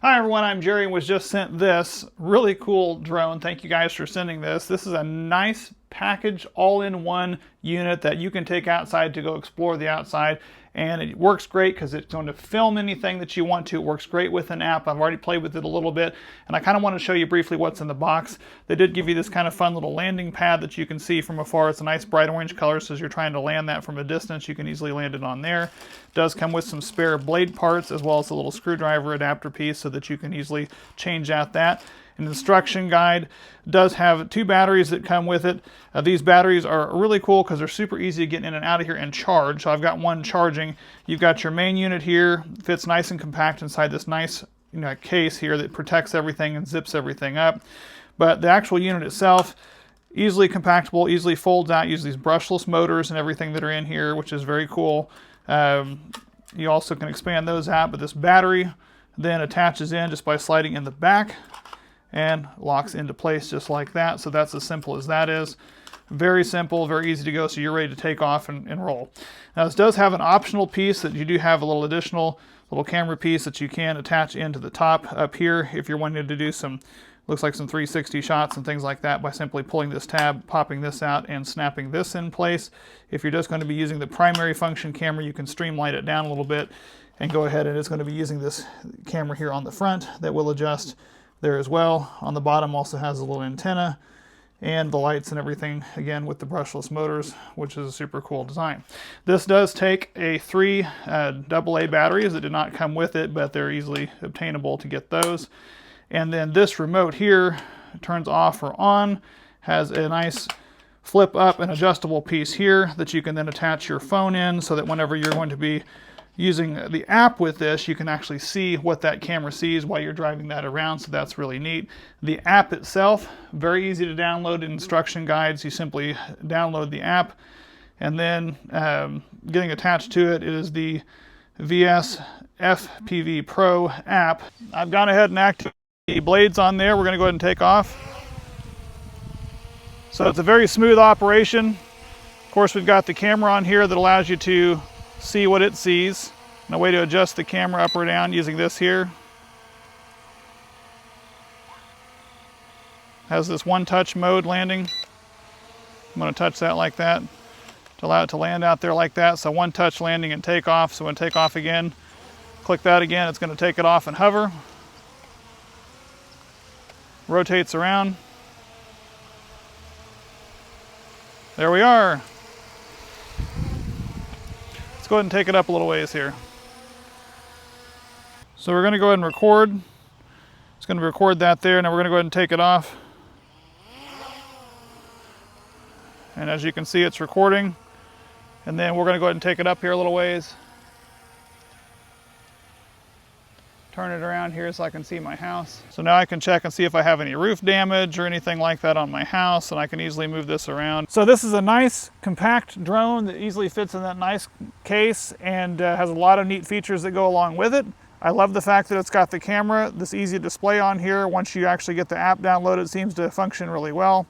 Hi everyone, I'm Jerry and was just sent this really cool drone. Thank you guys for sending this. This is a nice package all-in-one unit that you can take outside to go explore the outside, and it works great because it's going to film anything that you want to. It works great with an app. I've already played with it a little bit, and I kind of want to show you briefly what's in the box. They did give you this kind of fun little landing pad that you can see from afar. It's a nice bright orange color, so as you're trying to land that from a distance, you can easily land it on there. It does come with some spare blade parts as well as a little screwdriver adapter piece so that you can easily change out that. An instruction guide does have 2 batteries that come with it. These batteries are really cool because they're super easy to get in and out of here and charge. So I've got one charging. You've got your main unit here, fits nice and compact inside this nice case here that protects everything and zips everything up. But the actual unit itself, easily compactable, easily folds out, uses these brushless motors and everything that are in here, which is very cool. You also can expand those out, but this battery then attaches in just by sliding in the back and locks into place just like that. So that's as simple as that is. Very simple, very easy to go, so you're ready to take off and roll. Now this does have an optional piece that you do have a little additional little camera piece that you can attach into the top up here if you're wanting to do some, looks like some 360 shots and things like that by simply pulling this tab, popping this out, and snapping this in place. If you're just going to be using the primary function camera, you can streamline it down a little bit and go ahead, and it's going to be using this camera here on the front that will adjust there as well. On the bottom also has a little antenna and the lights and everything, again with the brushless motors, which is a super cool design. This does take a 3 AA batteries that did not come with it, but they're easily obtainable to get those. And then this remote here turns off or on, has a nice flip up and adjustable piece here that you can then attach your phone in, so that whenever you're going to be using the app with this, you can actually see what that camera sees while you're driving that around, so that's really neat. The app itself, very easy to download. Instruction guides, you simply download the app, and then getting attached to it is the VS FPV Pro app. I've gone ahead and activated the blades on there. We're going to go ahead and take off. So it's a very smooth operation. Of course, we've got the camera on here that allows you to see what it sees, and a way to adjust the camera up or down using this here. Has this one-touch mode landing. I'm going to touch that like that to allow it to land out there like that. So one-touch landing and takeoff. So when takeoff again, click that again, it's going to take it off and hover. Rotates around. There we are. Let's go ahead and take it up a little ways here. So we're going to go ahead and record. It's going to record that there. Now we're going to go ahead and take it off. And as you can see, it's recording. And then we're going to go ahead and take it up here a little ways. Turn it around here so I can see my house. So now I can check and see if I have any roof damage or anything like that on my house, and I can easily move this around. So this is a nice compact drone that easily fits in that nice case and has a lot of neat features that go along with it. I love the fact that it's got the camera, this easy display on here. Once you actually get the app downloaded, it seems to function really well.